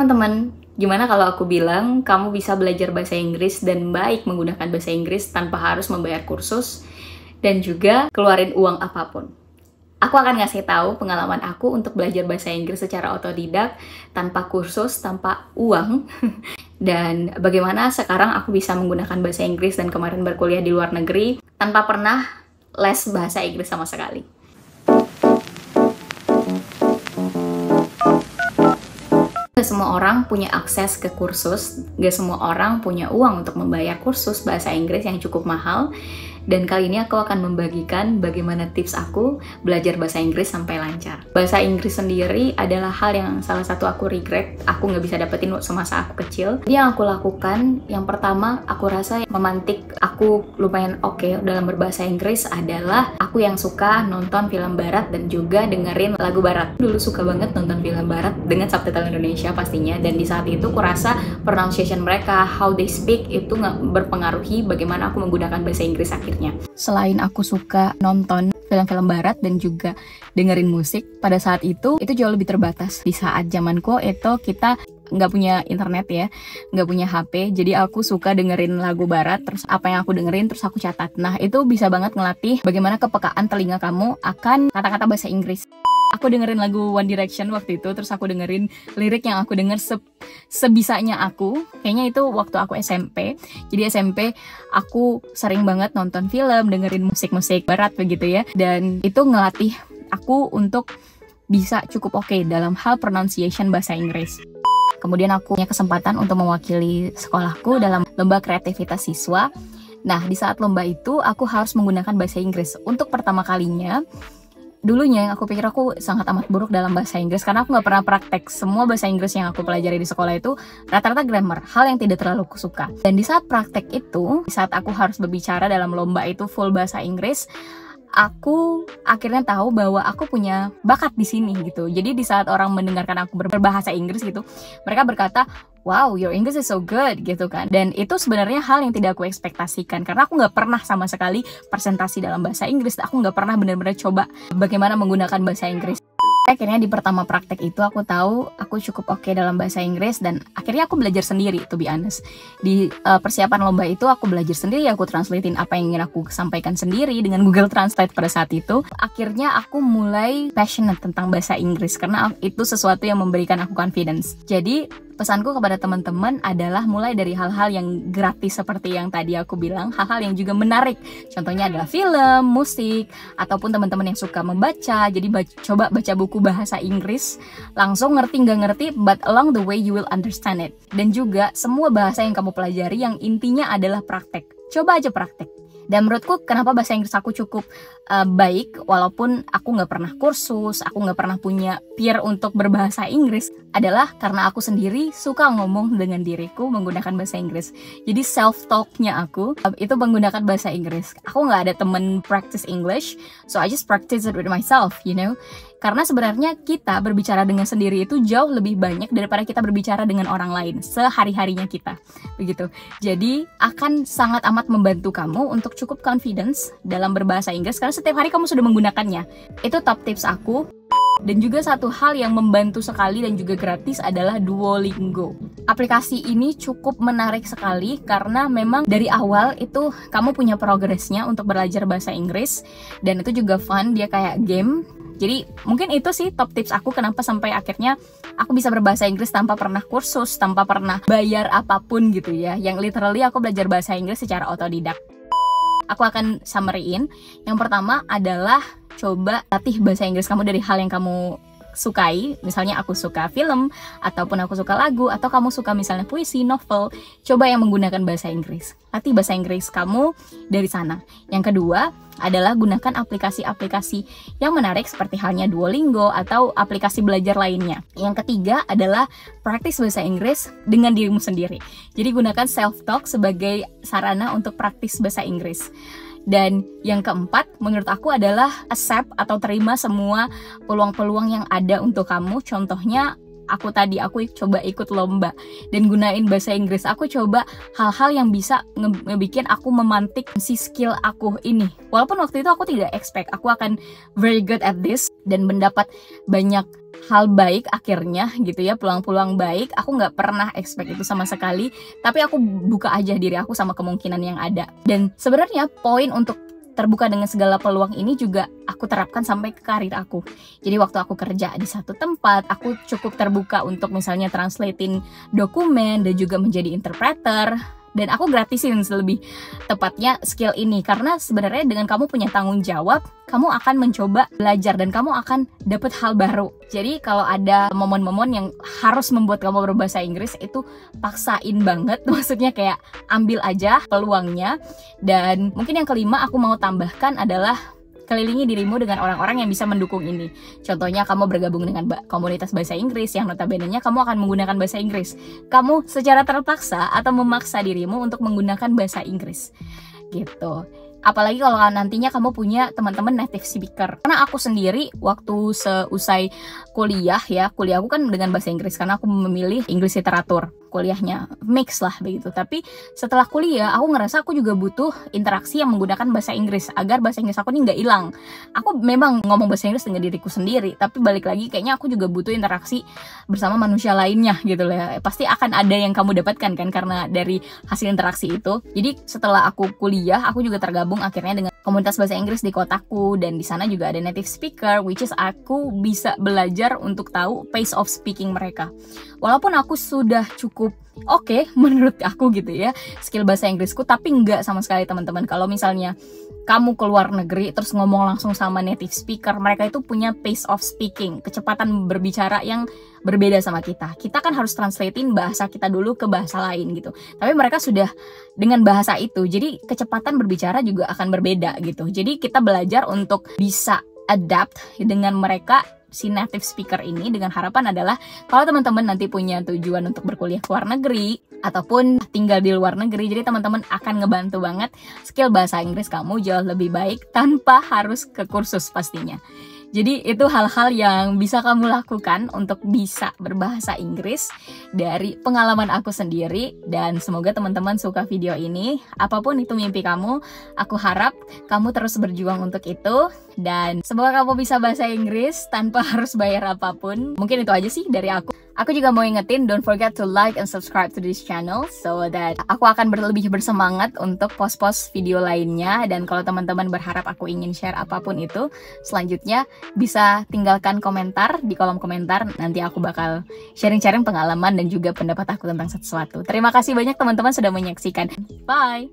teman-teman, gimana kalau aku bilang kamu bisa belajar bahasa Inggris dan baik menggunakan bahasa Inggris tanpa harus membayar kursus dan juga keluarin uang apapun? Aku akan ngasih tahu pengalaman aku untuk belajar bahasa Inggris secara otodidak, tanpa kursus, tanpa uang, dan bagaimana sekarang aku bisa menggunakan bahasa Inggris dan kemarin berkuliah di luar negeri tanpa pernah les bahasa Inggris sama sekali. Gak semua orang punya akses ke kursus, gak semua orang punya uang untuk membayar kursus bahasa Inggris yang cukup mahal. Dan kali ini aku akan membagikan bagaimana tips aku belajar bahasa Inggris sampai lancar. Bahasa Inggris sendiri adalah hal yang salah satu aku regret, aku nggak bisa dapetin semasa aku kecil. Jadi yang aku lakukan, yang pertama aku rasa memantik aku lumayan oke dalam berbahasa Inggris adalah aku yang suka nonton film barat dan juga dengerin lagu barat. Dulu suka banget nonton film barat dengan subtitle Indonesia pastinya, dan di saat itu aku rasa pronunciation mereka, how they speak itu nggak berpengaruhi bagaimana aku menggunakan bahasa Inggris akhirnya. Selain aku suka nonton film-film barat dan juga dengerin musik, pada saat itu jauh lebih terbatas. Di saat zamanku itu kita nggak punya internet ya, nggak punya HP, jadi aku suka dengerin lagu barat, terus apa yang aku dengerin terus aku catat. Nah itu bisa banget ngelatih bagaimana kepekaan telinga kamu akan kata-kata bahasa Inggris. Aku dengerin lagu One Direction waktu itu, terus aku dengerin lirik yang aku denger sebisanya aku. Kayaknya itu waktu aku SMP. Jadi SMP aku sering banget nonton film, dengerin musik-musik barat begitu ya. Dan itu ngelatih aku untuk bisa cukup oke dalam hal pronunciation bahasa Inggris. Kemudian aku punya kesempatan untuk mewakili sekolahku dalam lomba kreativitas siswa. Nah, di saat lomba itu aku harus menggunakan bahasa Inggris. Untuk pertama kalinya, dulunya aku pikir aku sangat amat buruk dalam bahasa Inggris karena aku nggak pernah praktek. Semua bahasa Inggris yang aku pelajari di sekolah itu rata-rata grammar, hal yang tidak terlalu aku suka. Dan di saat praktek itu, di saat aku harus berbicara dalam lomba itu full bahasa Inggris, aku akhirnya tahu bahwa aku punya bakat di sini gitu. Jadi di saat orang mendengarkan aku berbahasa Inggris gitu, mereka berkata, wow, your English is so good gitu kan. Dan itu sebenarnya hal yang tidak aku ekspektasikan karena aku nggak pernah sama sekali presentasi dalam bahasa Inggris. Aku nggak pernah benar-benar coba bagaimana menggunakan bahasa Inggris. Akhirnya di pertama praktek itu aku tahu aku cukup oke dalam bahasa Inggris, dan akhirnya aku belajar sendiri, to be honest. Di persiapan lomba itu aku belajar sendiri, aku translatein apa yang ingin aku sampaikan sendiri dengan Google Translate pada saat itu. Akhirnya aku mulai passionate tentang bahasa Inggris karena itu sesuatu yang memberikan aku confidence. Jadi pesanku kepada teman-teman adalah mulai dari hal-hal yang gratis seperti yang tadi aku bilang, hal-hal yang juga menarik. Contohnya adalah film, musik, ataupun teman-teman yang suka membaca. Jadi coba baca buku bahasa Inggris, langsung ngerti nggak ngerti, but along the way you will understand it. Dan juga semua bahasa yang kamu pelajari yang intinya adalah praktek. Coba aja praktek. Dan menurutku kenapa bahasa Inggris aku cukup baik walaupun aku nggak pernah kursus, aku nggak pernah punya peer untuk berbahasa Inggris, adalah karena aku sendiri suka ngomong dengan diriku menggunakan bahasa Inggris. Jadi self-talknya aku itu menggunakan bahasa Inggris. Aku nggak ada temen practice English, so I just practice it with myself, you know. Karena sebenarnya kita berbicara dengan sendiri itu jauh lebih banyak daripada kita berbicara dengan orang lain sehari-harinya kita, begitu. Jadi akan sangat amat membantu kamu untuk cukup confidence dalam berbahasa Inggris karena setiap hari kamu sudah menggunakannya. Itu top tips aku. Dan juga satu hal yang membantu sekali dan juga gratis adalah Duolingo. Aplikasi ini cukup menarik sekali karena memang dari awal itu kamu punya progresnya untuk belajar bahasa Inggris, dan itu juga fun, dia kayak game. Jadi mungkin itu sih top tips aku kenapa sampai akhirnya aku bisa berbahasa Inggris tanpa pernah kursus, tanpa pernah bayar apapun gitu ya. Yang literally aku belajar bahasa Inggris secara otodidak. Aku akan summary-in. Yang pertama adalah coba latih bahasa Inggris kamu dari hal yang kamu sukai. Misalnya aku suka film, ataupun aku suka lagu, atau kamu suka misalnya puisi, novel. Coba yang menggunakan bahasa Inggris. Latih bahasa Inggris kamu dari sana. Yang kedua adalah gunakan aplikasi-aplikasi yang menarik seperti halnya Duolingo atau aplikasi belajar lainnya. Yang ketiga adalah praktis bahasa Inggris dengan dirimu sendiri. Jadi gunakan self-talk sebagai sarana untuk praktis bahasa Inggris. Dan yang keempat menurut aku adalah accept atau terima semua peluang-peluang yang ada untuk kamu. Contohnya aku coba ikut lomba dan gunain bahasa Inggris. Aku coba hal-hal yang bisa ngebikin aku memantik si skill aku ini. Walaupun waktu itu aku tidak expect aku akan very good at this dan mendapat banyak hal baik akhirnya gitu ya, peluang-peluang baik. Aku nggak pernah expect itu sama sekali, tapi aku buka aja diri aku sama kemungkinan yang ada. Dan sebenarnya poin untuk terbuka dengan segala peluang ini juga aku terapkan sampai ke karir aku. Jadi waktu aku kerja di satu tempat, aku cukup terbuka untuk misalnya translatein dokumen dan juga menjadi interpreter. Dan aku gratisin lebih tepatnya skill ini, karena sebenarnya dengan kamu punya tanggung jawab, kamu akan mencoba belajar dan kamu akan dapet hal baru. Jadi kalau ada momen-momen yang harus membuat kamu berbahasa Inggris, itu paksain banget, maksudnya kayak ambil aja peluangnya. Dan mungkin yang kelima aku mau tambahkan adalah kelilingi dirimu dengan orang-orang yang bisa mendukung ini. Contohnya kamu bergabung dengan komunitas bahasa Inggris yang notabene-nya kamu akan menggunakan bahasa Inggris. Kamu secara terpaksa atau memaksa dirimu untuk menggunakan bahasa Inggris gitu. Apalagi kalau nantinya kamu punya teman-teman native speaker. Karena aku sendiri waktu seusai kuliah ya, kuliahku kan dengan bahasa Inggris karena aku memilih English literatur. Kuliahnya mix lah begitu. Tapi setelah kuliah aku ngerasa aku juga butuh interaksi yang menggunakan bahasa Inggris agar bahasa Inggris aku ini nggak hilang. Aku memang ngomong bahasa Inggris dengan diriku sendiri, tapi balik lagi kayaknya aku juga butuh interaksi bersama manusia lainnya gitu lah. Pasti akan ada yang kamu dapatkan kan karena dari hasil interaksi itu. Jadi setelah aku kuliah aku juga tergabung akhirnya dengan komunitas bahasa Inggris di kotaku, dan di sana juga ada native speaker, which is aku bisa belajar untuk tahu pace of speaking mereka. Walaupun aku sudah cukup oke, menurut aku gitu ya skill bahasa Inggrisku, tapi nggak sama sekali teman-teman. Kalau misalnya kamu keluar negeri terus ngomong langsung sama native speaker, mereka itu punya pace of speaking, kecepatan berbicara yang berbeda sama kita. Kita kan harus translatein bahasa kita dulu ke bahasa lain gitu. Tapi mereka sudah dengan bahasa itu, jadi kecepatan berbicara juga akan berbeda gitu. Jadi kita belajar untuk bisa adapt dengan mereka, si native speaker ini, dengan harapan adalah kalau teman-teman nanti punya tujuan untuk berkuliah ke luar negeri ataupun tinggal di luar negeri, jadi teman-teman akan ngebantu banget skill bahasa Inggris kamu jauh lebih baik tanpa harus ke kursus pastinya. Jadi itu hal-hal yang bisa kamu lakukan untuk bisa berbahasa Inggris dari pengalaman aku sendiri. Dan semoga teman-teman suka video ini. Apapun itu mimpi kamu, aku harap kamu terus berjuang untuk itu. Dan semoga kamu bisa bahasa Inggris tanpa harus bayar apapun. Mungkin itu aja sih dari aku. Aku juga mau ingetin, don't forget to like and subscribe to this channel so that aku akan lebih bersemangat untuk post-post video lainnya. Dan kalau teman-teman berharap aku ingin share apapun itu, selanjutnya bisa tinggalkan komentar di kolom komentar. Nanti aku bakal sharing-sharing pengalaman dan juga pendapat aku tentang sesuatu. Terima kasih banyak teman-teman sudah menyaksikan. Bye!